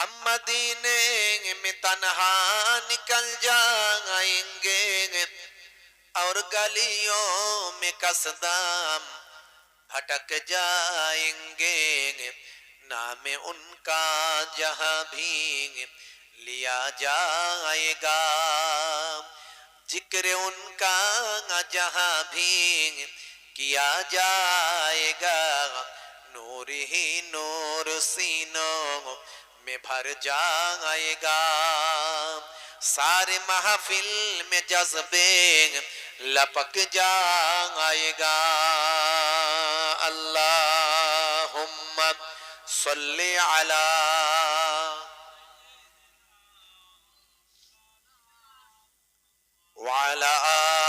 ہم مدینے میں تنہا نکل جائیں گے اور گلیوں میں قصدام بھٹک جائیں گے نام ان کا جہاں بھی لیا جائے گا ذکر ان کا جہاں بھی کیا جائے گا نور ہی نور سینوں میں بھر جائے گا سارے محفل میں جذبے لپک جائے گا اللہم صلی علی وعلی آلہ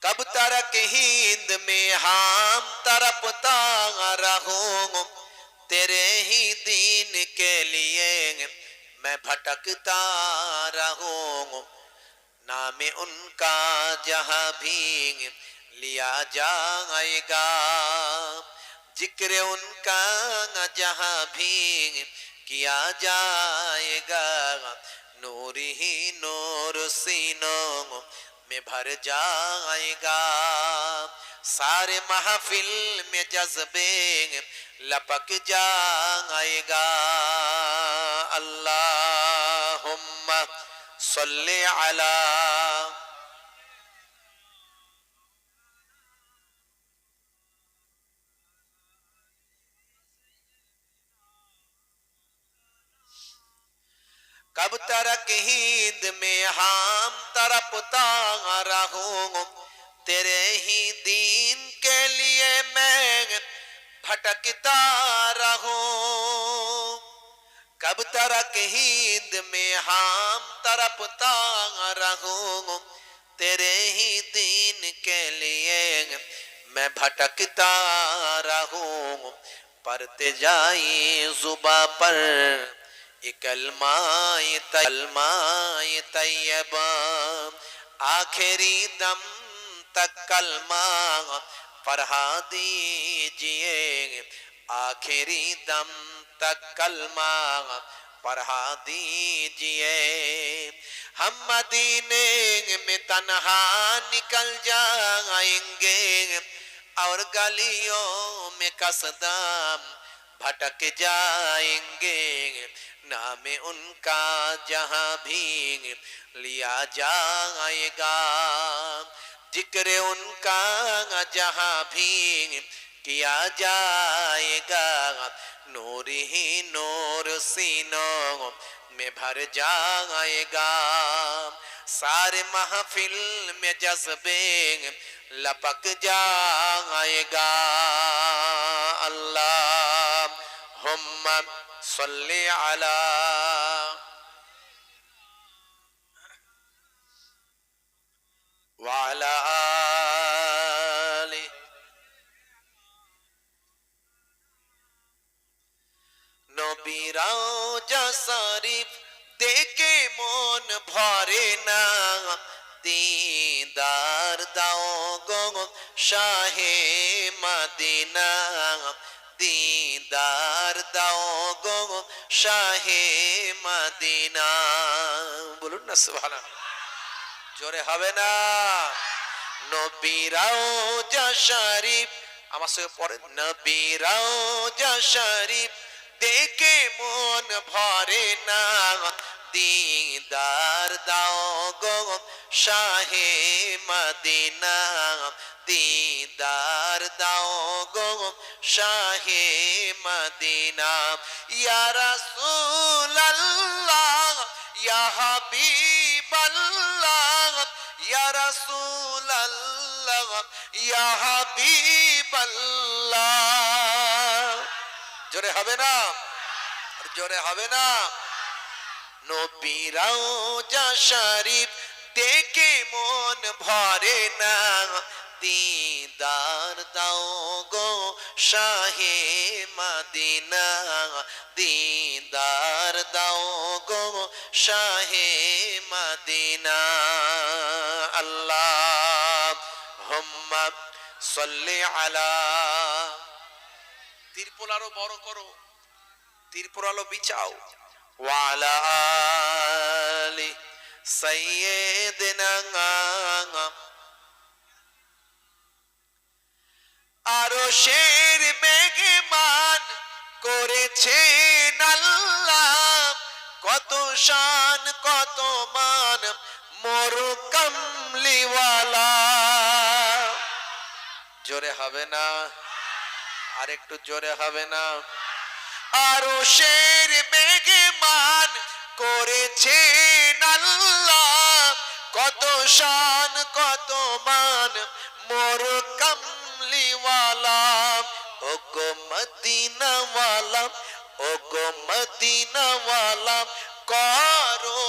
کب ترک ہند میں ہم تڑپتا رہوں تیرے ہی دین کے لیے میں بھٹکتا رہوں نام ان کا جہاں بھی لیا جائے گا ذکر ان کا جہاں بھی کیا جائے گا نور ہی نور سینوں میں بھر جائے گا سارے محفل میں جذبے لپک جائے گا اللہم صلی علی کب ترک ہند میں ہم تڑپتا رہوں تیرے ہی دین کے لیے میں بھٹکتا رہوں کب ترک ہند میں ہم تڑپتا رہوں تیرے ہی دین کے لیے میں بھٹکتا رہوں پڑھتے جائی زباں پر کلمہ طیبہ آخری دم تک کلمہ پڑھا دیجئے آخری دم تک کلمہ پڑھا دیجئے ہم مدینے میں تنہا نکل جائیں گے اور گلیوں میں قصدام بھٹک جائیں گے نام ان کا جہاں بھی لیا جائے گا ذکر ان کا جہاں بھی کیا جائے گا نور ہی نور سینوں میں بھر جائے گا سارے محفل میں جذبے لپک جائے گا اللہم صلی علی وعلی آلہ নবী রওজা শরীফ দেখে মন ভরে না দিদার দাও গো শাহে মদিনা দিদার দাও গো শাহে মদিনা বলুন না সুবহানাল্লাহ জোরে হবে না নবী রওজা শরীফ আমার সঙ্গে পড়েন নবী রওজা শরীফ দেখে মন ভরে না দিদার দাও গো শাহে মদিনা দিদার দাও গো শাহে মদিনা ইয়া রাসূলুল্লাহ ইয়া হাবিবাল্লাহ ইয়া রাসূলুল্লাহ ইয়া হাবিবাল্লাহ জোরে হবে না জোরে হবে না নবী রওজা শরীফ দেখে মন ভরে না দিদার দাও গো শাহে মদিনা দিদার দাও গো শাহে মদিনা আল্লাহুম্মা সাল্লি আলা। তিরপল আরো বড় করো, তিরপল আলো বিছাও। ওয়া আলা আলি সাইয়্যিদিনা। আরশের মেহমান করেছেন আল্লাহ, কত শান কত মান মোর কামলিওয়ালা। জোরে হবে না? আরেকটু জোরে হবে না? আরশের মেহমান করেছেন আল্লাহ, কত শান কত মান মোর কামলিওয়ালা। ও গো মদিনাওয়ালা, ও গো মদিনাওয়ালা, করো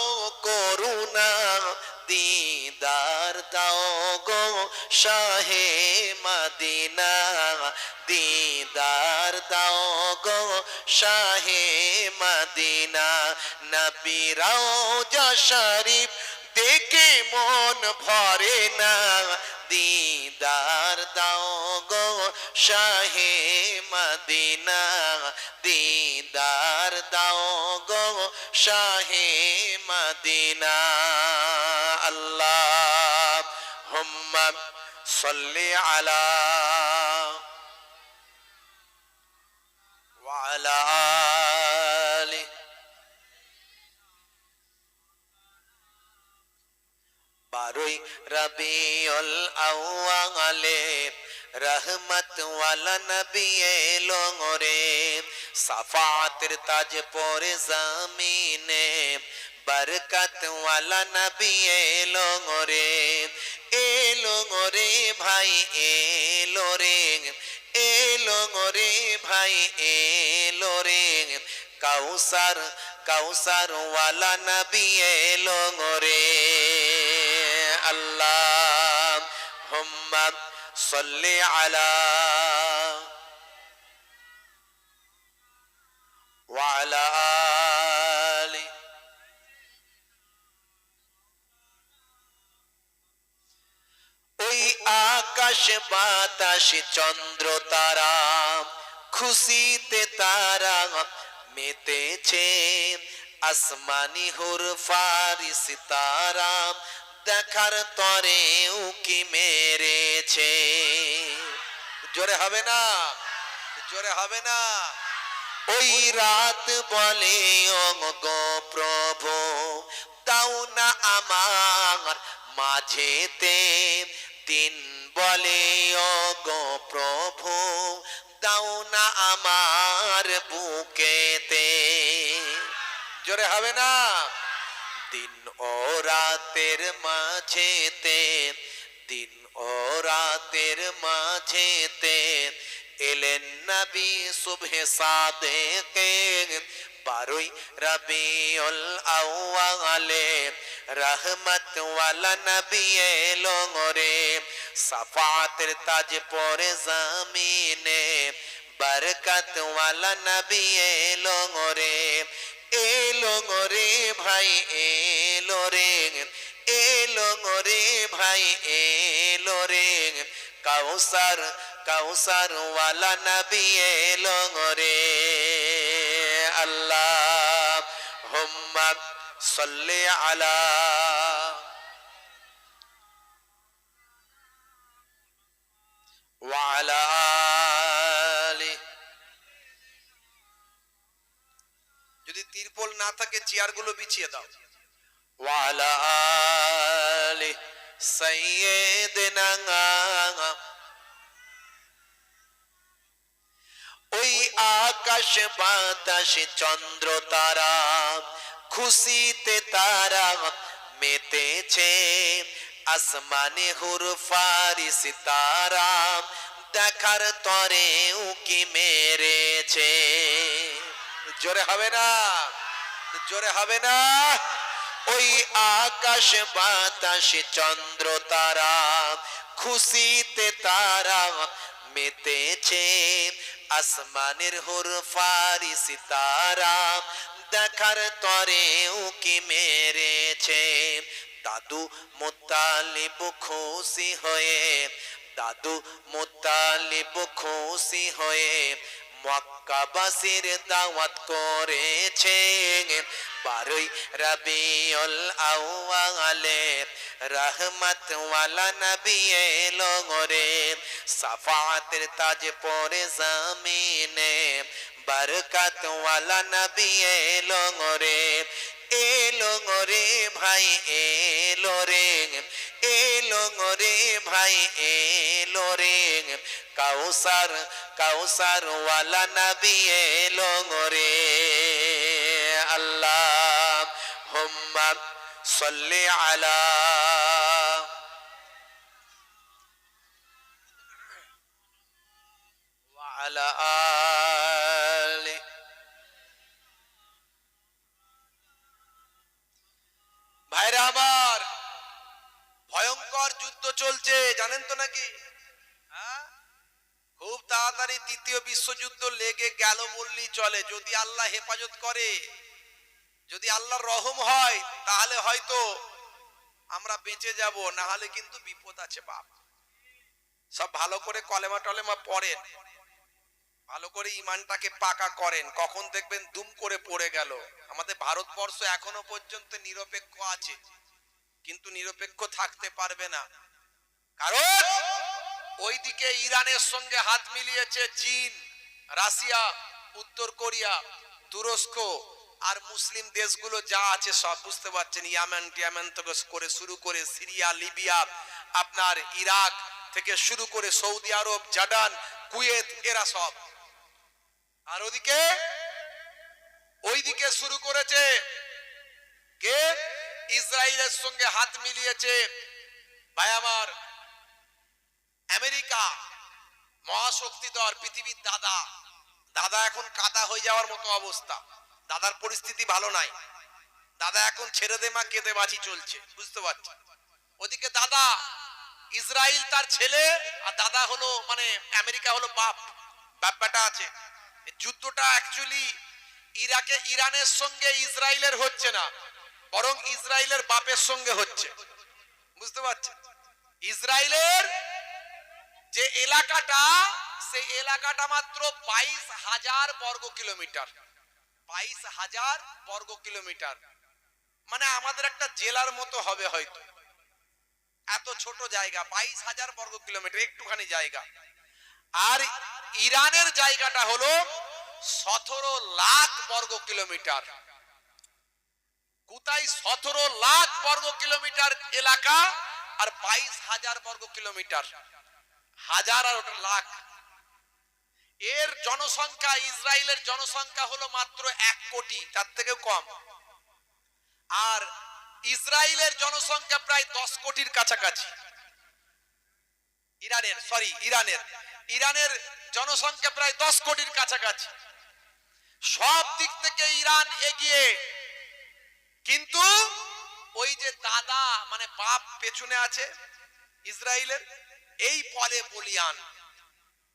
করুণা দিদার দাও গো শাহে মদিনা, দিদার দাও গো শাহে মদিনা। নবী রওজা শরীফ দেখে মন ভরে না, দিদার দাও গো শাহে মদিনা, দিদার দাও গো শাহে মদিনা। আল্লাহুম্মা সাল্লি আলা ওয়া আলা আলি। বারোই রবিউল আউয়ালে রহমত ওয়ালা নবী এলো রে, সাফাতের তাজ পরে জমিনে বরকত ওয়ালা নবী এলো রে। এলো রে ভাই এলো রে, এলো রে ভাই এলো রে, কাউসার কাউসার ওয়ালা নবী এলো রে। আল্লাহুম্মা সাল্লি আলা ওয়া আলা আলি। ওই আকাশ বাতাস চন্দ্র তারা খুশিতে তারা মেতেছে, আসমানি হুর ফারিস তারা দেখার তরে উকি মেরেছে। জোরে হবে না? জোরে হবে না? ওই রাত বলে ও গো প্রভু দাও না আমার মাঝেতে, দিন বলে ও গো প্রভু দাও না আমার বুকেতে। জোরে হবে না? দিন ও রাতের মাঝেতে, দিন ও রাতের মাঝেতে এলেন নবী সুবহে সাদেকে। বারোই রবিউল আউয়ালে রহমত ওয়ালা নবী এলো রে, সাফাতের তাজ পরে জমিনে বরকত ওয়ালা নবী এলো রে। এলো রে ভাই এলো রে, এলো রে ভাই এলো রে, কাউসার কাউসার ওয়ালা নবী এলো রে। আল্লাহুম্মা সাল্লি আলা ওয়া আলা আলি। যদি তিরপল না থাকে চেয়ারগুলো বিছিয়ে দাও। ওয়া আলা আলি সাইয়্যিদিনা। ওই আকাশ বাতাস চন্দ্র তারা খুশিতে তারা মেতেছে, আসমানে হুর ফারিস তারা দেখার তরে উকি মেরেছে। জোরে হবে না? জোরে হবে না? ওই আকাশ বাতাস চন্দ্র তারা খুশিতে তারা মেতেছে, আসমানের হুর ফারিস তারা দেখার তরে উকি মেরেছে। দাদু মুত্তালিব খুশি হয়ে দাদু মুত্তালিব খুশি হয়ে মক্কাবাসীর দাওয়াত করেছে 12ই রবিউল আউয়ালে রহমত ওয়ালা নবী এলো রে সাফাতের তাজ পরে জমিনে বরকত ওয়ালা নবী এলো রে এলো রে ভাই এলো রে এলো রে ভাই এলো রে কাউসার কাউসার ওয়ালা নবী এলো রে আল্লাহুম্মা সাল্লি আলা ওয়া আলা আলি। ভাইরা আমার, ভয়ঙ্কর যুদ্ধ চলছে, জানেন তো নাকি? খুব তাড়াতাড়ি তৃতীয় বিশ্বযুদ্ধ লেগে গেল বললেই চলে, যদি আল্লাহ হেফাজত করে, যদি আল্লাহর রহম হয়, তাহলে হয়তো আমরা বেঁচে যাব, না হলে কিন্তু বিপদ আছে বাপ। সব ভালো করে কলেমা টলেমা পড়েন, ভালো করে ইমানটাকে পাকা করেন, কখন দেখবেন দুম করে পড়ে গেল। আমাদের ভারতবর্ষ এখনো পর্যন্ত নিরপেক্ষ আছে, কিন্তু নিরপেক্ষ থাকতে পারবে না, কারণ ওইদিকে ইরানের সঙ্গে হাত মিলিয়েছে চীন, রাশিয়া, উত্তর কোরিয়া, তুরস্ক আর মুসলিম দেশগুলো যা আছে সব, বুঝতে পারছেন, ইয়ামেন টিয়ামেন থেকে করে শুরু করে সিরিয়া, লিবিয়া, আপনার ইরাক থেকে শুরু করে সৌদি আরব, জর্ডান, কুয়েত, এরা সব। আর ওইদিকে শুরু করেছে কে? ইসরায়েলের সঙ্গে হাত মিলিয়েছে ভাই আমার আমেরিকা, মহাশক্তিধর, পৃথিবীর দাদা। দাদা এখন কাদা হয়ে যাওয়ার মতো অবস্থা, দাদার পরিস্থিতি ভালো নাই, দাদা এখন ছেড়ে দে মা কেঁদে বাঁচি চলছে, বুঝতে পারছি। ওদিকে দাদা ইসরায়েল তার ছেলে, আর দাদা হলো মানে আমেরিকা হলো বাপ, বাপ বেটা আছে। যুদ্ধটা অ্যাকচুয়ালি ইরানের সঙ্গে ইসরায়েলের হচ্ছে না, বরং ইসরায়েলের বাপের সঙ্গে হচ্ছে, বুঝতে পারছেন। ইসরায়েলের যে এলাকাটা, সেই এলাকাটা মাত্র 22,000 বর্গ কিলোমিটার, 22,000 বর্গ কিলোমিটার, মানে আমাদের একটা জেলার মতো হবে হয়তো, এত ছোট জায়গা, 22,000 বর্গ কিলোমিটার, একটুখানি জায়গা। আর ইরানের জায়গাটা হলো 17 লাখ বর্গ কিলোমিটার। কোথায় 17 লাখ বর্গ কিলোমিটার এলাকা আর 22,000 বর্গ কিলোমিটার, হাজার আর ওটা লাখ। এর জনসংখ্যা, ইসরায়েলের জনসংখ্যা হলো মাত্র 1 কোটি, তার থেকে কম। আর ইসরায়েলের জনসংখ্যা প্রায় 10 কোটির কাছাকাছি। ইরানের জনসংখ্যা প্রায় 10 কোটির কাছাকাছি। সব দিক থেকে ইরান এগিয়ে, কিন্তু ওই যে দাদা মানে বাপ পেছনে আছে ইসরায়েলের, এই ফলে বলিয়ান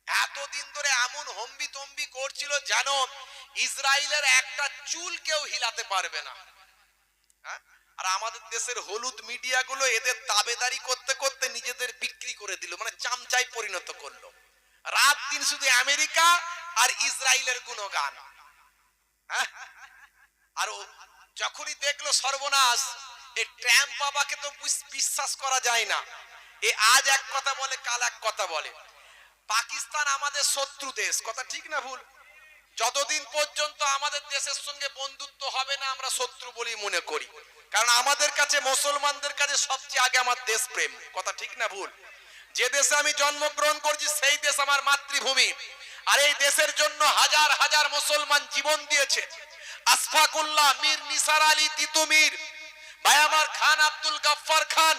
এতদিন ধরে এমন হম্বি তম্বি করছিল যেন ইসরায়েলের একটা চুল কেউ হিলাতে পারবে না। আর আমাদের দেশের হলুদ মিডিয়া গুলো এদের তাবেদারি করতে করতে নিজেদের বিক্রি করে দিল, মানে চামচাই পরিণত করলো। রাত দিন শুধু আমেরিকা আর ইসরায়েলের গুণগান। আর যখনই দেখলো সর্বনাশ, এই ট্রাম্প বাবাকে তো বিশ্বাস করা যায় না। এ আজ এক কথা বলে, কাল এক কথা বলে। পাকিস্তান আমাদের শত্রু দেশ, কথা ঠিক না ভুল? যতদিন পর্যন্ত আমাদের দেশের সঙ্গে বন্ধুত্ব হবে না, আমরা শত্রু বলি মনে করি, কারণ আমাদের কাছে, মুসলমানদের কাছে সবচেয়ে আগে আমার দেশ প্রেম, কথা ঠিক না ভুল? যে দেশে আমি জন্মগ্রহণ করছি সেই দেশ আমার মাতৃভূমি, আর এই দেশের জন্য হাজার হাজার মুসলমান জীবন দিয়েছে। আশফাকুল্লাহ, মীর নিসার আলী তিতুমির, ভাই আমার খান আব্দুল গফফার খান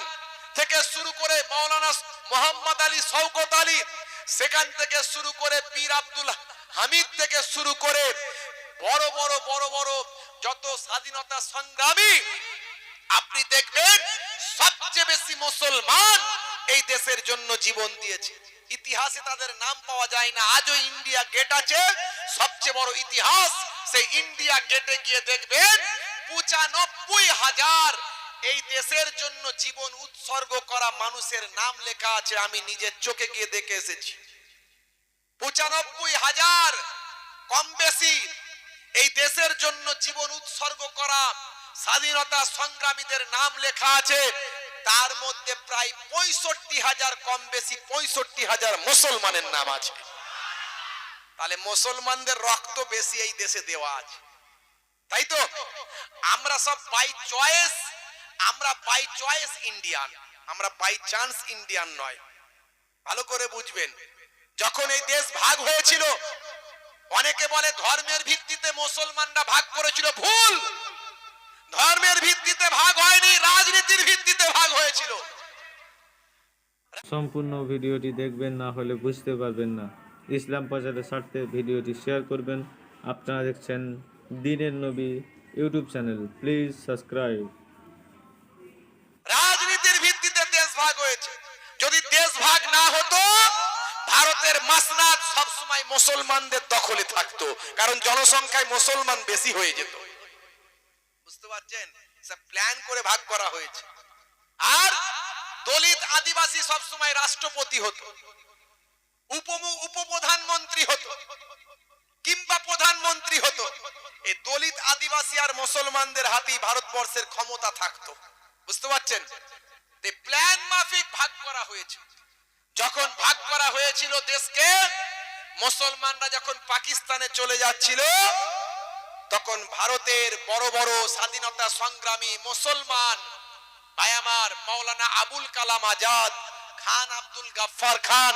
থেকে শুরু করে মাওলানা মোহাম্মদ আলী শওকত আলী, সেখান থেকে শুরু করে পীর আব্দুল হামিদ থেকে শুরু করে বড় বড় বড় বড় যত স্বাধীনতা সংগ্রামী আপনি দেখবেন, সবচেয়ে বেশি মুসলমান এই দেশের জন্য জীবন দিয়েছে। ইতিহাসে তাদের নাম পাওয়া যায় না। আজও ইন্ডিয়া গেট আছে, সবচেয়ে বড় ইতিহাস। সেই ইন্ডিয়া গেটে গিয়ে দেখবেন 95,000 এই দেশের জন্য জীবন উৎসর্গ করা মানুষের নাম লেখা আছে, আমি নিজের চোখে গিয়ে দেখে এসেছি। ৯৫,০০০ কম বেশি এই দেশের জন্য জীবন উৎসর্গ করা স্বাধীনতা সংগ্রামীদের নাম লেখা আছে। তার মধ্যে প্রায় ৬৫,০০০ কম বেশি ৬৫,০০০ মুসলমানের নাম আছে। তাহলে মুসলমানদের রক্ত বেশি এই দেশে দেওয়া আছে, তাই তো? আমরা সব বাই চয়েস, আমরা বাই চয়েস ইন্ডিয়ান, আমরা বাই চান্স ইন্ডিয়ান নয়। ভালো করে বুঝবেন, যখন এই দেশ ভাগ হয়েছিল, অনেকে বলে ধর্মের ভিত্তিতে মুসলমানরা ভাগ করেছিল। ভুল, ধর্মের ভিত্তিতে ভাগ হয়নি, রাজনীতির ভিত্তিতে ভাগ হয়েছিল। সম্পূর্ণ ভিডিওটি দেখবেন, না হলে বুঝতে পারবেন না। ইসলাম প্রচারের স্বার্থে ভিডিওটি শেয়ার করবেন। আপনারা দেখছেন দ্বীনের নবী ইউটিউব চ্যানেল, প্লিজ সাবস্ক্রাইব। রাজনীতির ভিত্তিতে দেশ ভাগ হয়েছে। যদি দেশ ভাগ না হতো, ভারতের মাসনাদ সবসময় মুসলমানদের দখলে থাকতো, কারণ জনসংখ্যায় মুসলমান বেশি হয়ে যেত। বুঝতে পারছেন? সব প্ল্যান করে ভাগ করা হয়েছে। আর দলিত আদিবাসী সবসময় রাষ্ট্রপতি হতো, উপপ্রধানমন্ত্রী হতো কিংবা প্রধানমন্ত্রী হতো। এই দলিত আদিবাসী আর মুসলমানদের হাতেই ভারতবর্ষের ক্ষমতা থাকতো। বুঝতে পারছেন? প্ল্যান মাফিক ভাগ করা হয়েছে। যখন ভাগ করা হয়েছিল দেশকে, মুসলমানরা যখন পাকিস্তানে চলে যাচ্ছিল, তখন ভারতের বড় বড় স্বাধীনতা সংগ্রামী মুসলমান ভাই আমার, মাওলানা আবুল কালাম আজাদ, খান আব্দুল গাফফার খান,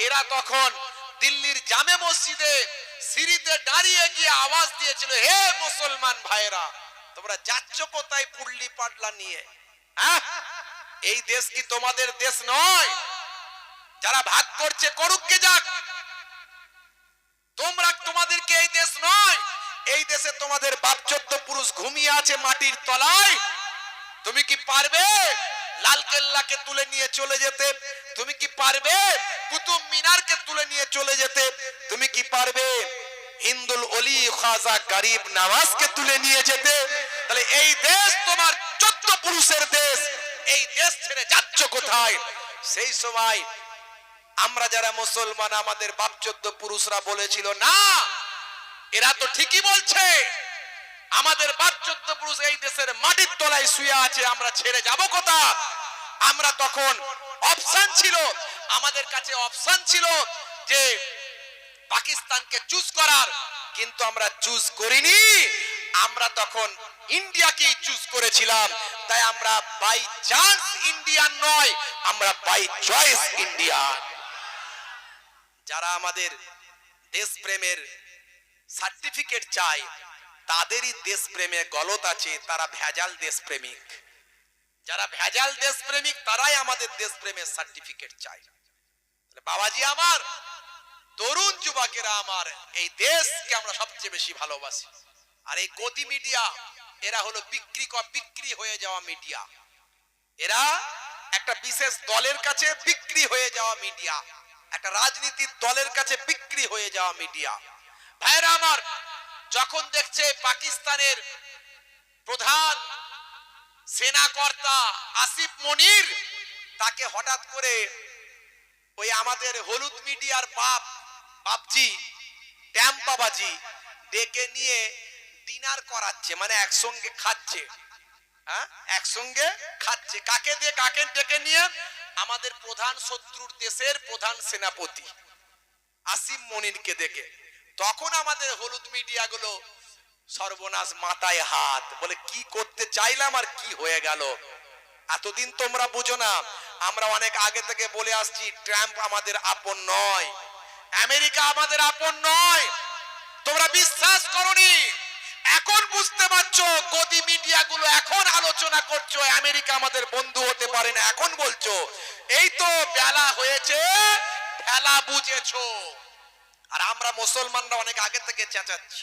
এরা তখন দিল্লির জামে মসজিদে সিঁড়িতে দাঁড়িয়ে গিয়ে আওয়াজ দিয়েছিল, হে মুসলমান ভাইরা, তোমরা যাচ্ছ কোথায় পুডলি পাডলা নিয়ে? এই দেশ কি তোমাদের দেশ নয়? যারা ভাগ করছে করুক গে যাক, তোমরা, তোমাদেরকে এই দেশ নয়। এই দেশে তোমাদের বাপ চোদ্দ পুরুষ ঘুমিয়ে আছে মাটির তলায়। তুমি কি পারবে লালকেল্লাকে তুলে নিয়ে চলে যেতে? তুমি কি পারবে কুতুব মিনারকে তুলে নিয়ে চলে যেতে? তুমি কি পারবে হিন্দুল ওলি খাজা গরিব নওয়াজকে তুলে নিয়ে যেতে? তাহলে এই দেশ তোমার 14 পুরুষের দেশ, এই দেশ ছেড়ে যাচ্ছ কোথায়? সেই সময় আমরা যারা মুসলমান, আমাদের বাপ চোদ্দ পুরুষরা বলেছিল, না, এরা তো ঠিকই বলছে, আমাদের বাপ চোদ্দ পুরুষ এই দেশের মাটির তলায় শুয়ে আছে, আমরা ছেড়ে যাব কোথা? আমরা তখন অপশন ছিল, আমাদের কাছে অপশন ছিল যে পাকিস্তানকে চুজ করার, কিন্তু আমরা চুজ করিনি। আমরা তখন ইন্ডিয়াকে চুজ করেছিলাম। তাই আমরা বাই চান্স ইন্ডিয়ান নয়, আমরা বাই চয়েস ইন্ডিয়ান। যারা আমাদের দেশপ্রেমের সার্টিফিকেট চায়, তাদেরই দেশপ্রেমে গলত আছে, তারা ভেজাল দেশপ্রেমিক। যারা ভেজাল দেশপ্রেমিক, তারাই আমাদের দেশপ্রেমের সার্টিফিকেট চায়। বাবাজি আমার, তরুণ যুবকেরা আমার, এই দেশকে আমরা সবচেয়ে বেশি ভালোবাসি। আর এই গদি মিডিয়া, এরা হলো বিক্রি হয়ে যাওয়া মিডিয়া। এরা একটা বিশেষ দলের কাছে বিক্রি হয়ে যাওয়া মিডিয়া, একটা রাজনীতির দলের কাছে বিক্রি হয়ে যাওয়া মিডিয়া। ভাইরা আমার, যখন দেখছে পাকিস্তানের প্রধান সেনাকর্তা আসিফ মনির, তাকে হঠাৎ করে ওই আমাদের হলুদ মিডিয়ার বাপজি ট্যাম্প বাবাজি ডেকে নিয়ে ডিনার করাচ্ছে, মানে একসঙ্গে খাচ্ছে। একসঙ্গে খাচ্ছে। কাকে দিয়ে? কাকে ডেকে নিয়ে? আমাদের প্রধান শত্রুর দেশের প্রধান সেনাপতি আসিফ মনিরকে দেখে। তখন আমাদের হলুদ মিডিয়া গুলো সর্বনাশ, মাথায় হাত, বলে কি করতে চাইলাম আর কি হয়ে গেল। এতদিন তোমরা বুঝো না, আমরা অনেক আগে থেকে বলে আসছি, ট্রাম্প আমাদের আপন নয়, আমেরিকা আমাদের আপন নয়। তোমরা বিশ্বাস করনি, এখন বুঝতে পারছো। গদি মিডিয়া গুলো এখন আলোচনা করছো আমেরিকা আমাদের বন্ধু হতে পারে না, এখন বলছো। এই তো বেলা হয়েছে, খেলা বুঝেছো। আর আমরা মুসলমানরা অনেক আগে থেকে চেঁচাচ্ছি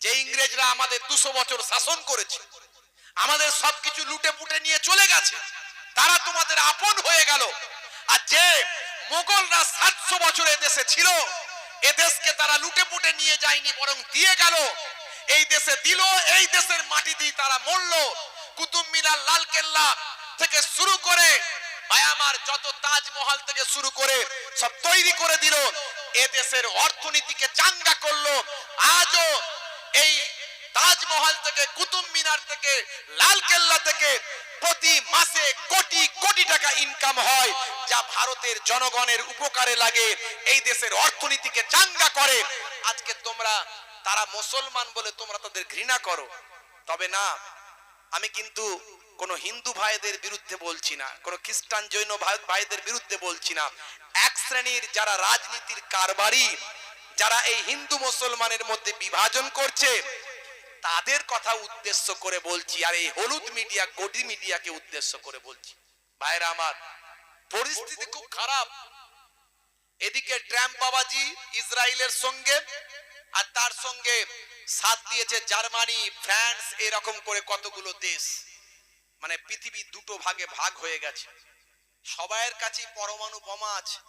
যে ইংরেজরা আমাদের 200 বছর শাসন করেছে, আমাদের সবকিছু লুটে পুটে নিয়ে চলে গেছে, তারা তোমাদের আপন হয়ে গেল। আর যে মোগলরা 700 বছর এদেশে ছিল, এদেশকে তারা লুটে পুটে নিয়ে যায়নি, বরং দিয়ে গেল। এই দেশে দিল, এই দেশের মাটি দিয়ে তারা মরলো। কুতুব মিনার, লাল কেল্লা থেকে শুরু করে ভাই আমার যত তাজমহল থেকে শুরু করে সব তৈরি করে দিল, এ দেশের অর্থনীতিকে চাঙ্গা করলো। আজও এই তাজমহল থেকে, কুতুব মিনার থেকে, লাল কেল্লা থেকে প্রতি মাসে কোটি কোটি টাকা ইনকাম হয়, যা ভারতের জনগণের উপকারে লাগে, এই দেশের অর্থনীতিকে চাঙ্গা করে। আজকে তোমরা, তারা মুসলমান বলে তোমরা তাদের ঘৃণা করো। তবে না, আমি কিন্তু কোন হিন্দু ভাইদের বিরুদ্ধে বলছি না, কোন খ্রিস্টান জৈন ভাইদের বিরুদ্ধে বলছি না। এক শ্রেণীর যারা রাজনীতির কারবারি, যারা এই হিন্দু মুসলমানের মধ্যে বিভাজন করছে, তাদের কথা উদ্দেশ্য করে বলছি। আর এই হলুদ মিডিয়া, গদি মিডিয়াকে উদ্দেশ্য করে বলছি। ভাইরা আমার, পরিস্থিতি খুব খারাপ। এদিকে ট্রাম্প বাবাজি ইসরায়েলের সঙ্গে, আর তার সঙ্গে সাথ দিয়েছে জার্মানি, ফ্রান্স, এরকম করে কতগুলো দেশ। মানে পৃথিবী দুটো ভাগে ভাগ হয়ে গেছে। সবাইয়ের কাছে পরমাণু বোমা আছে,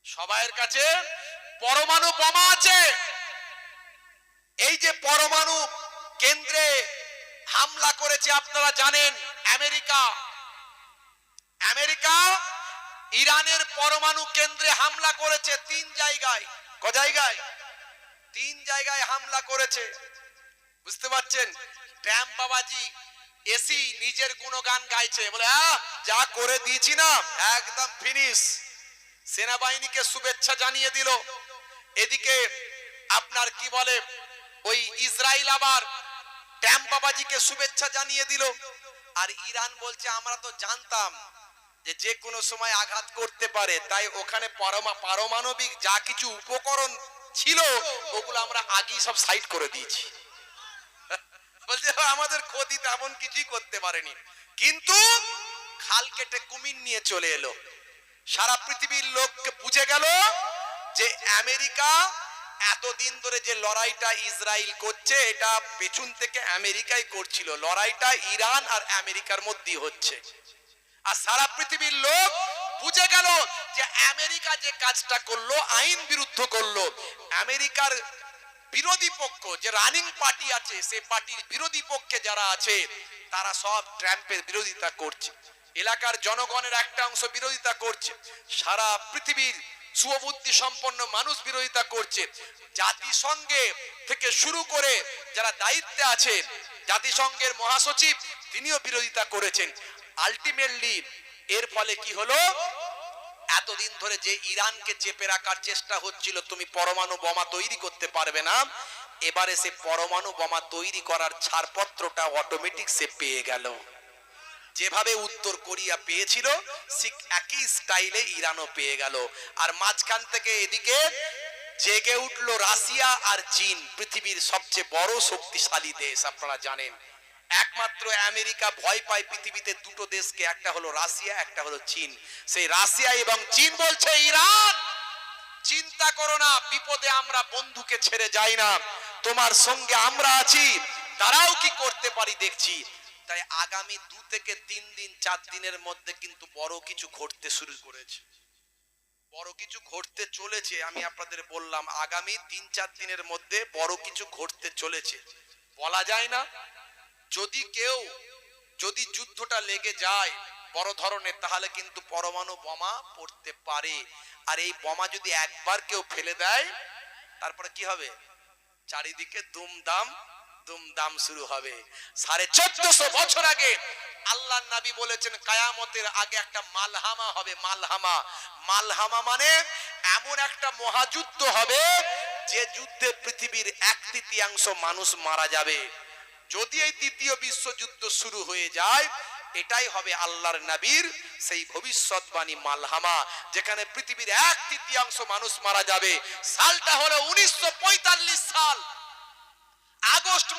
সবাইয়ের কাছে পরমাণু বোমা আছে। এই যে পরমাণু কেন্দ্রে হামলা করেছে, আপনারা জানেন, আমেরিকা ইরানের পরমাণু কেন্দ্রে হামলা করেছে 3 জায়গায়। ক জায়গায়? 3 জায়গায় হামলা করেছে। বুঝতে পারছেন? ট্রাম্প বাবাজি এসি নিজের গুণগান গাইছে, বলে যা করে দিয়েছি না, একদম ফিনিশ। সেনাবাহিনীকে শুভেচ্ছা জানিয়ে দিল। এদিকে আপনার কি বলে, ওই ইসরায়েল আবার ট্রাম্প বাবাজিকে শুভেচ্ছা জানিয়ে দিল। আর ইরান বলছে আমরা তো জানতাম যে যে কোনো সময় আঘাত করতে পারে, তাই ওখানে পারমাণবিক যা কিছু উপকরণ ছিল ওগুলো আমরা আগেই সব সাইড করে দিয়েছি। বলছে আমাদের ক্ষতি তেমন কিছুই করতে পারেনি। কিন্তু খাল কেটে কুমির নিয়ে চলে এলো। সারা পৃথিবীর লোককে বুঝে গেল যে আমেরিকা এতদিন ধরে যে লড়াইটা ইসরায়েল করছে, এটা পেছন থেকে আমেরিকাই করছিল। লড়াইটা ইরান আর আমেরিকার মধ্যে হচ্ছে। আর সারা পৃথিবীর লোক বুঝে গেল যে আমেরিকা যে কাজটা করলো, আইন বিরুদ্ধ করলো। আমেরিকার বিরোধী পক্ষ যে রানিং পার্টি আছে, সেই পার্টির বিরোধী পক্ষে যারা আছে, তারা সব ট্রাম্পের বিরোধিতা করছে। এলাকার জনগণের একটা অংশ বিরোধিতা করছে। সারা পৃথিবীর সুবুদ্ধি সম্পন্ন মানুষ বিরোধিতা করছে। জাতিসংঘে থেকে শুরু করে যারা দায়িত্বে আছে, জাতিসংঘের মহাসচিব, তিনিও বিরোধিতা করেছেন। আলটিমেটলি এর ফলে কি হলো, এতদিন ধরে যে ইরানকে চেপে রাখার চেষ্টা হচ্ছিল, তুমি পরমাণু বোমা তৈরি করতে পারবে না, এবারে সে পরমাণু বোমা তৈরি করার ছাড়পত্রটা অটোমেটিক সে পেয়ে গেল। যেভাবে উত্তর কোরিয়া পেয়েছিল, ঠিক একই স্টাইলে ইরানও পেয়ে গেল। আর মাঝখান থেকে এদিকে জেগে উঠলো রাশিয়া আর চীন, পৃথিবীর সবচেয়ে বড় শক্তিশালী দেশ। আপনারা জানেন, একমাত্র আমেরিকা ভয় পায় পৃথিবীতে দুটো দেশকে, একটা হলো রাশিয়া, একটা হলো চীন। সেই রাশিয়া এবং চীন বলছে ইরান, চিন্তা করো না, বিপদে আমরা বন্ধুকে ছেড়ে যাই না, তোমার সঙ্গে আমরা আছি, তারাও কি করতে পারি দেখছি। তাই আগামী 2 থেকে 3 দিন 4 দিনের মধ্যে কিন্তু বড় কিছু ঘটতে শুরু করেছে, বড় কিছু ঘটতে চলেছে। আমি আপনাদের বললাম আগামী 3-4 দিনের মধ্যে বড় কিছু ঘটতে চলেছে, বলা যায় না। যদি যুদ্ধটা লেগে যায় বড় ধরনের, তাহলে কিন্তু পরমাণু বোমা পড়তে পারে। আর এই বোমা যদি একবার কেউ ফেলে দেয়, তারপরে কি হবে? চারিদিকে দুমদাম দুমদাম শুরু হবে। 1450 বছর আগে আল্লাহর নবী বলেছেন কিয়ামতের আগে একটা মালহামা হবে। মালহামা মানে এমন একটা মহাযুদ্ধ হবে, যে যুদ্ধে পৃথিবীর 1/3 মানুষ মারা যাবে। যদি এই তৃতীয় বিশ্বযুদ্ধ শুরু হয়ে যায়, এটাই হবে আল্লাহর নবীর সেই ভবিষ্যৎবাণী মালহামা, যেখানে পৃথিবীর 1/3 মানুষ মারা যাবে। সালটা হলো 1945 সাল, আগস্ট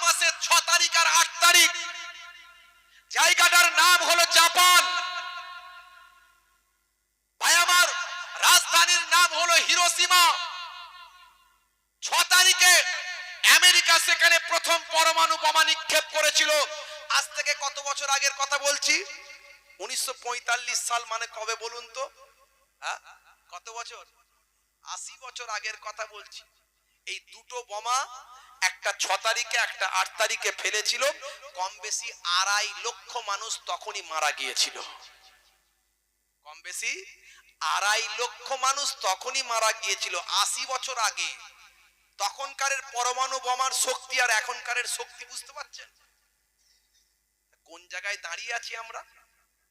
মাসের 6 তারিখ আর 8 তারিখ। জায়গাটার নাম হলো জাপান। ভাই আমার, রাজধানীর নাম হলো হিরোশিমা। 6 তারিখে আমেরিকা সেখানে প্রথম পরমাণু বোমা নিক্ষেপ করেছিল। আজ থেকে কত বছর আগের কথা বলছি? 1945 সাল মানে কবে বলুন তো? কত বছর? 80 বছর আগের কথা বলছি। এই দুটো বোমা একটা 6 তারিখে একটা 8 তারিখে ফেলেছিল, কম বেশি 2.5 লক্ষ মানুষ তখনই মারা গিয়েছিল। কম বেশি 2.5 লক্ষ মানুষ তখনই মারা গিয়েছিল 80 বছর আগে। তখনকারের পরমাণু বোমার শক্তি আর এখনকারের শক্তি বুঝতে পারছেন? কোন জায়গায় দাঁড়িয়ে আছি আমরা?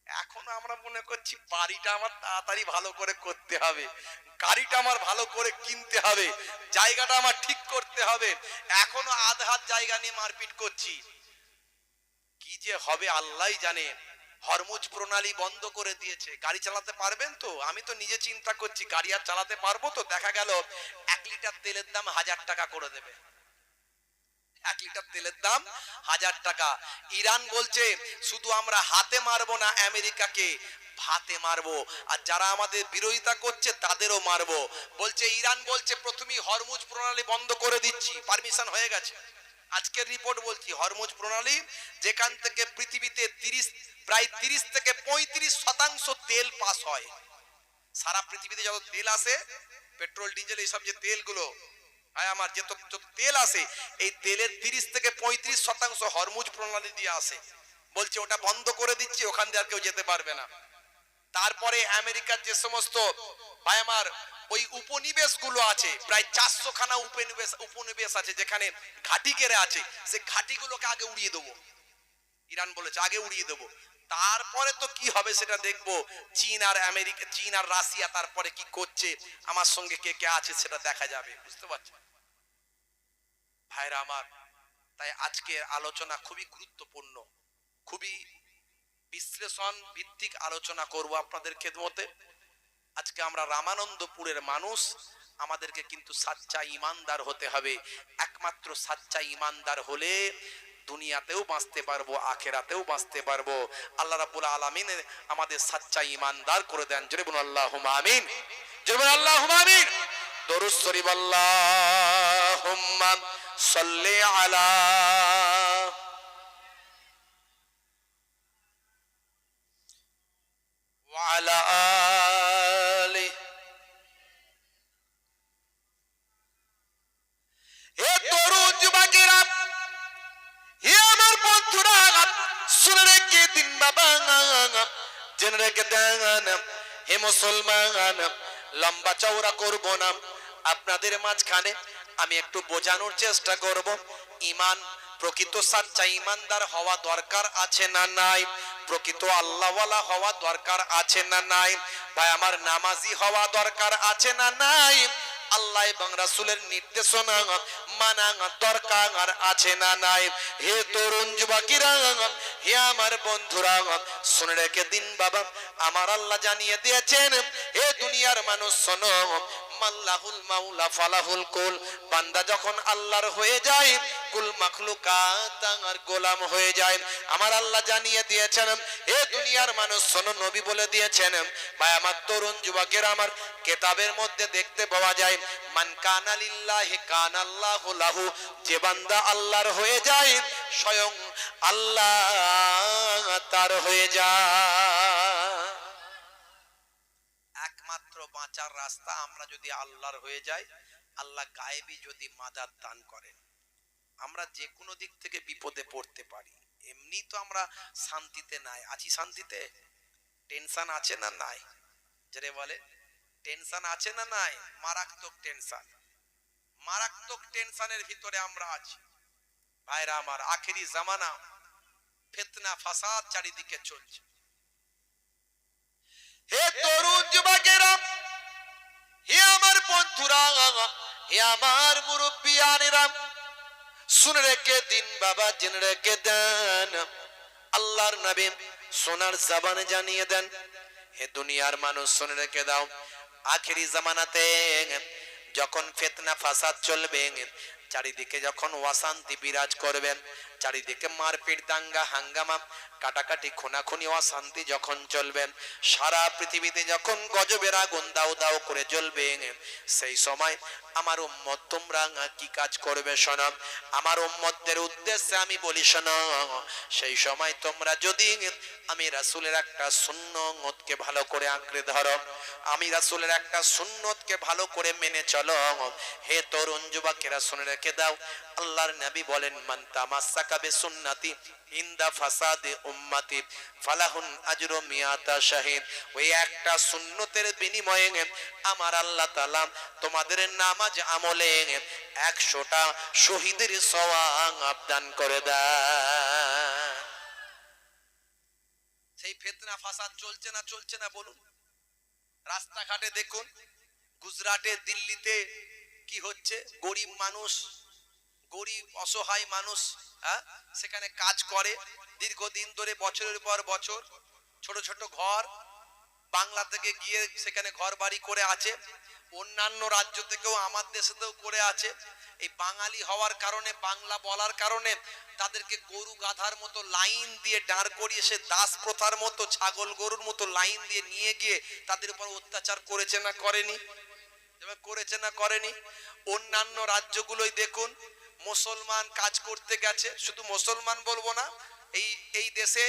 এখন আমরা মনে করছি বাড়িটা আমার তাড়াতাড়ি ভালো করে করতে হবে, গাড়িটা আমার ভালো করে কিনতে হবে, জায়গাটা আমার ঠিক করতে হবে, এখনো আধ হাত জায়গা নিয়ে মারপিট করছি। কি যে হবে আল্লাহই জানে। হরমুজ প্রণালী বন্ধ করে দিয়েছে, গাড়ি চালাতে পারবেন তো? আমি তো নিজে চিন্তা করছি গাড়ি আর চালাতে পারবো তো? দেখা গেল 1 লিটার তেলের দাম 1000 টাকা করে দেবে। 1 লিটার তেলের দাম 1000 টাকা। ইরান বলছে শুধু আমরা হাতে মারবো না আমেরিকাকে, ভাতে মারবো, আর যারা আমাদের বিরোধিতা করছে তাদেরও মারবো। বলছে ইরান বলছে প্রথমেই হরমুজ প্রণালী বন্ধ করে দিচ্ছি, পারমিশন হয়ে গেছে। আজকের রিপোর্ট বলছি হরমুজ প্রণালী যেখান থেকে পৃথিবীতে প্রায় 30 থেকে 35% তেল পাস হয়। সারা পৃথিবীতে যত তেল আসে, পেট্রোল ডিজেল এইসব যে তেলগুলো আমার যত তেল আসে, এই তেলের 30 থেকে 35% হরমুজ প্রণালী দিয়ে আসে। বলছে ওটা বন্ধ করে দিচ্ছি, ওখান দিয়ে আর কেউ যেতে পারবে না। তারপরে আমেরিকার যে সমস্ত ভাই আমার ওই উপনিবেশ গুলো আছে, প্রায় 400 খানা উপনিবেশ আছে যেখানে ঘাঁটি কেড়ে আছে, সে ঘাঁটিগুলোকে আগে উড়িয়ে দেবো। ইরান বলেছে আগে উড়িয়ে দেবো, তারপরে তো কি হবে সেটা দেখবো। চীন আর আমেরিকা, চীন আর রাশিয়া তারপরে কি করছে, আমার সঙ্গে কে কে আছে সেটা দেখা যাবে। বুঝতে পারছেন ভাইরা আমার? তাই আজকের আলোচনা খুবই গুরুত্বপূর্ণ, খুবই বিশ্লেষণ ভিত্তিক আলোচনা করব আপনাদের খেদমতে। আজকে আমরা রামানন্দপুরের মানুষ, আমাদেরকে কিন্তু সাচ্চা ইমানদার হতে হবে। একমাত্র সাচ্চা ইমানদার হলে দুনিয়াতেও বাঁচতে পারবো, আখেরাতেও বাঁচতে পারবো। আল্লাহ রাব্বুল আলামিন আমাদের সাচ্চা ইমানদার করে দেন। জোরে বলুন আল্লাহুম্মা আমিন, জোরে বলুন আল্লাহুম্মা আমিন। দরুদ শরীফ আল্লাহুম্মা সাল্লি আলা ওয়া আলা আলি। হে তরুণ যুবকেরা, হে আমার বন্ধুরা, শুনে রেখে দিন বাবা, জেনে রেখে দেন। হে মুসলমান, লম্বা চওড়া করব না, আপনাদের মাঝখানে আমি একটু বোঝানোর চেষ্টা করব। ঈমান, প্রকৃত সাচ্চা ঈমানদার হওয়া দরকার আছে না নাই? প্রকৃত আল্লাহওয়ালা হওয়া দরকার আছে না নাই? ভাই আমার নামাজি হওয়া দরকার আছে না নাই? আল্লাহ এবং রাসূলের নির্দেশনা মানা দরকার আছে না নাই? হে তরুণ যুবকেরা, হে আমার বন্ধুরা, শুনে রেখে দিন বাবা, আমার আল্লাহ জানিয়ে দিয়েছেন, হে দুনিয়ার মানুষ শোনো, মাল্লাহুল মাওলা ফালাহুল কুল। বান্দা যখন আল্লাহর হয়ে যায়, কুল মাখলুকাত আর গোলাম হয়ে যায়। আমার আল্লাহ জানিয়ে দিয়েছেন, হে দুনিয়ার মানুষ শোনো, নবী বলে দিয়েছেন। ভাই আমার তরুণ যুবকেরা, আমার কিতাবের মধ্যে দেখতে পাওয়া যায়, মান কানা লিল্লাহি কানাল্লাহু লাহু। যে বান্দা আল্লাহর হয়ে যায়, স্বয়ং আল্লাহ তার হয়ে যায়। একমাত্র বাঁচার রাস্তা, আমরা যদি আল্লাহর হয়ে যাই, আল্লাহ গায়েবী যদি মাদাদ দান করেন, আমরা যে কোনো দিক থেকে বিপদে পড়তে পারি। এমনি তো আমরা শান্তিতে নাই, আছি শান্তিতে? টেনশন আছে না নাই? যারে বলে টেনশন আছে না নাই? মারাত্মক টেনশন, মারাত্মক টেনশনের ভিতরে আমরা আছি ভাইরা আমার। আখেরি জামানা, ফিতনা ফাসাদ চারিদিকে চলছে। হে তরুণ যুবকেরা, হে আমার বন্ধুরা, হে আমার মুরব্বিয়ানেরা, শুনে রেখে দিন বাবা, জেনে রেখে দেন। আল্লাহর নবী সোনার জবানে জানিয়ে দেন, হে দুনিয়ার মানুষ শুনে রেখে দাও, আখেরি জামানাতে যখন ফিতনা ফাসাদ চলবে, চারিদিকে যখন অশান্তি বিরাজ করবেন, চারিদিকে মারপিট দাঙ্গা হাঙ্গামা কাটাকাটি খুনাখুনি অশান্তি যখন চলবেন, সারা পৃথিবীতে যখন গজবের আগুন দাও দাও করে জ্বলবে, সেই সময় আমার উম্মত তোমরা কি কাজ করবে শোনো। আমার উম্মতদের উদ্দেশ্যে আমি বলি শোনো, সেই সময় তোমরা যদি আমি রাসূলের একটা সুন্নতকে ভালো করে আঁকড়ে ধরো, আমি রাসূলের একটা সুন্নতকে ভালো করে মেনে চলো, হে তরুণ যুবকেরা শুনে রেখে রেখে দাও। আল্লাহর নবী বলেন, মান তামাসসাকা বিসুন্নতি ইনদা ফাসাদি উম্মতি ফালাহুন আজরু মিয়াতা শাহিদ। ওই একটা সুন্নতের বিনিময়ে আমার আল্লাহ তাআলা তোমাদের নামাজ আমলে 100টা শহীদের সওয়াব দান করে দেন। সেই ফিতনা ফাসাদ চলছে না বলুন? রাস্তাঘাটে দেখুন, গুজরাটে, দিল্লিতে কি হচ্ছে? গরিব মানুষ, গরিব অসহায় মানুষ, হ্যাঁ, সেখানে কাজ করে দীর্ঘদিন ধরে, বছরের পর বছর, ছোট ছোট ঘর, বাংলা থেকে গিয়ে সেখানে ঘর বাড়ি করে আছে, অন্যান্য রাজ্য থেকেও আমার দেশেতেও করে আছে। এই বাঙালি হওয়ার কারণে, বাংলা বলার কারণে তাদেরকে গরু গাধার মতো লাইন দিয়ে দাঁড় করিয়ে, সে দাস প্রথার মতো ছাগল গরুর মতো লাইন দিয়ে নিয়ে গিয়ে তাদের উপর অত্যাচার করেছে না করেনি? করেছে না করেনি? অন্যান্য রাজ্যগুলোই দেখুন, মুসলমান কাজ করতে গেছে, শুধু মুসলমান বলবো না, এই দেশে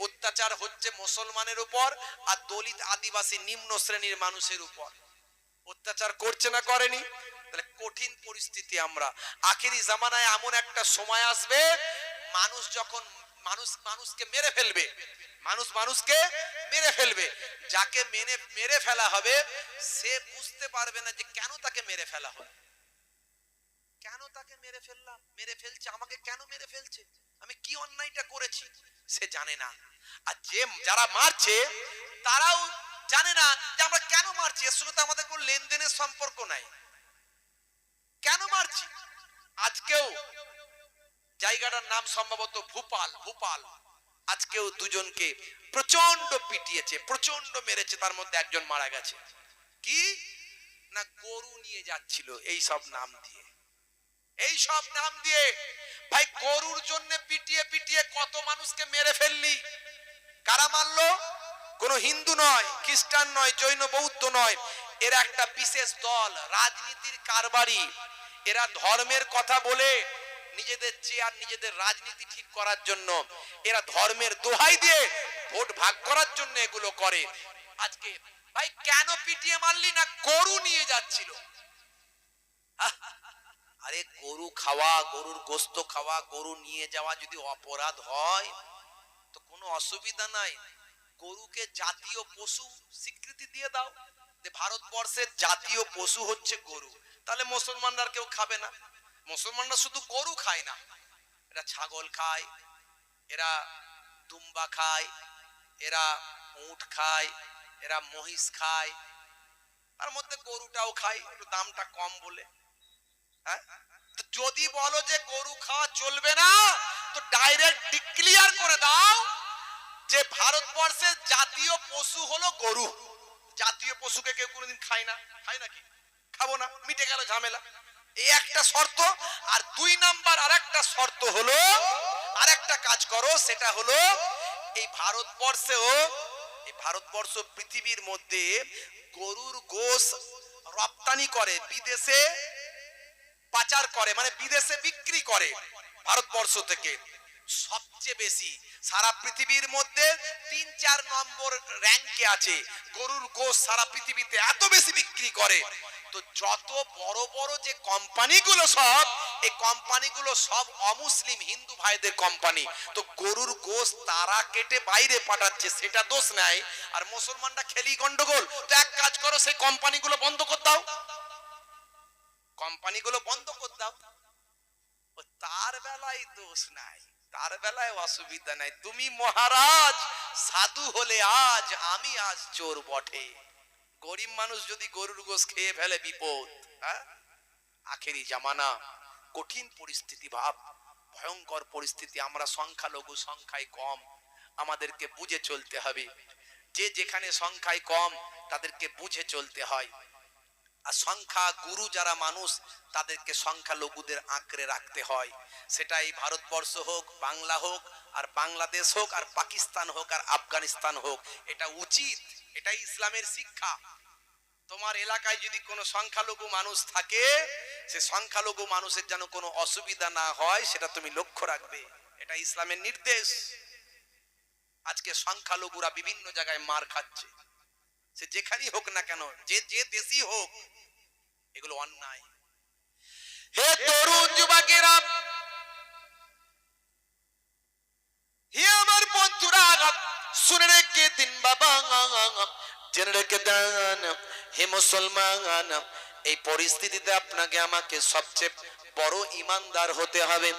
অত্যাচার হচ্ছে মুসলমানের উপর আর দলিত আদিবাসী নিম্ন শ্রেণীর মানুষের উপর। অত্যাচার করছে না করেনি? তাহলে কঠিন পরিস্থিতি। আমরা আখেরি জামানায় এমন একটা সময় আসবে, মানুষ যখন মানুষকে মেরে ফেলবে, মানুষকে মেরে ফেলবে, যাকে মেরে ফেলা হবে সে বুঝতে পারবে না যে কেন তাকে মেরে ফেলা হবে, কেন তাকে মেরে ফেললাম, মেরে ফেলছে আমাকে, কেন মেরে ফেলছে, আমি কি অন্যায়টা করেছি, সে জানে না। আর যারা মারছে তারাও জানে না যে আমরা কেন মারছি, এর সঙ্গে তো আমাদের কোনো লেনদেনের সম্পর্ক নাই, কেন মারছি। আজকেও জায়গাটার নাম সম্ভবত ভূপাল, আজকেও দুজনকে প্রচন্ড পিটিয়েছে, প্রচন্ড মেরেছে, তার মধ্যে একজন মারা গেছে। কি না, গরু নিয়ে যাচ্ছিল এই সব নাম দিয়ে। ভাই, গরুর জন্য পিটিয়ে পিটিয়ে কত মানুষকে মেরে ফেললি। কারা মারলো? কোন হিন্দু নয়, খ্রিস্টান নয়, জৈন বৌদ্ধ নয়, এরা একটা বিশেষ দল, রাজনীতির কারবারি। এরা ধর্মের কথা বলে নিজেদের চেয়ার, নিজেদের রাজনীতি ঠিক করার জন্য, এরা ধর্মের দোহাই দিয়ে ভোট ভাগ করার জন্য এগুলো করে। আজকে ভাই কেন পিটিয়ে মারলি? না গরু নিয়ে যাচ্ছিল। আরে গরু খাওয়া, গরুর গোস্ত খাওয়া, গরু নিয়ে যাওয়া যদি অপরাধ হয় তো কোনো অসুবিধা নাই, গরুকে জাতীয় পশু স্বীকৃতি দিয়ে দাও, যে ভারতবর্ষের জাতীয় পশু হচ্ছে গরু। তাহলে মুসলমানরা কেউ খাবে না। মুসলমানরা শুধু গরু খায় না, এরা ছাগল খায়, এরা দুম্বা খায়, এরা উট খায়, এরা মহিষ খায়, তার মধ্যে গরুটাও খায়, একটু দামটা কম বলে। হ্যাঁ, তো যদি বলো যে গরু খাওয়া চলবে না, তো ডাইরেক্ট ডিক্লিয়ার করে দাও যে ভারতবর্ষের জাতীয় পশু হলো গরু। জাতীয় পশুকে কেউ কোনোদিন খায় না, খায় নাকি? খাবো না, মিটে গেল ঝামেলা। এই একটা শর্ত। আর 2 নাম্বার আরেকটা শর্ত হলো, আরেকটা কাজ করো, সেটা হলো এই ভারতবর্ষ পৃথিবীর মধ্যে গরুর গোশ রপ্তানি করে, বিদেশে পাচার করে, মানে বিদেশে বিক্রি করে। ভারতবর্ষ থেকে সবচেয়ে বেশি সারা পৃথিবীর মধ্যে 3-4 নম্বর র‍্যাঙ্কে আছে। গরুর গোশ সারা পৃথিবীতে এত বেশি বিক্রি করে। তো যত বড় বড় যে কোম্পানিগুলো, সব এই কোম্পানিগুলো সব অমুসলিম হিন্দু ভাইদের কোম্পানি। তো গরুর গোশ তারা কেটে বাইরে পাঠাচ্ছে, সেটা দোষ নাই। আর মুসলমানরা খেলি গন্ডগোল। তো এক কাজ করো, সেই কোম্পানিগুলো বন্ধ করে দাও, কোম্পানিগুলো বন্ধ করে দাও। তার বেলায় দোষ নাই, তার বেলায় অসুবিধা নাই। তুমি মহারাজ সাধু হলে আজ, আমি আজ চোর বটে। গরিব মানুষ যদি গরুর গোশ খেয়ে ফেলে বিপদ। হ্যাঁ, আখেরি জামানা, কঠিন পরিস্থিতি, ভাব ভয়ঙ্কর পরিস্থিতি। আমরা সংখ্যালঘু, সংখ্যায় কম, আমাদেরকে বুঝে চলতে হবে। যে যেখানে সংখ্যায় কম তাদেরকে বুঝে চলতে হয়। আর সংখ্যা গুরু যারা মানুষ, তাদেরকে সংখ্যালঘুদের আঁকড়ে রাখতে হয়। সেটা এই ভারতবর্ষ হোক, বাংলা হোক, আর বাংলাদেশ হোক, আর পাকিস্তান হোক, আর আফগানিস্তান হোক, এটা উচিত, এটাই ইসলামের শিক্ষা। তোমার এলাকায় যদি কোনো সংখ্যালঘু মানুষ থাকে, সে সংখ্যালঘু মানুষের যেন কোনো অসুবিধা না হয়, সেটা তুমি লক্ষ্য রাখবে, এটা ইসলামের নির্দেশ। আজকে সংখ্যালঘুরা বিভিন্ন জায়গায় মার খাচ্ছে, সে যেখানেই হোক না কেন, যে দেশই হোক, এগুলো অন্যায়। হে তরুণ যুবকেরা, হে আমার বন্ধুরা, শুনে রেখে দিন বাবা, জেনে রেখে দেন হে মুসলমান, এই পরিস্থিতিতে আপনাকে আমাকে সবচেয়ে বড় ইমানদার হতে হবে।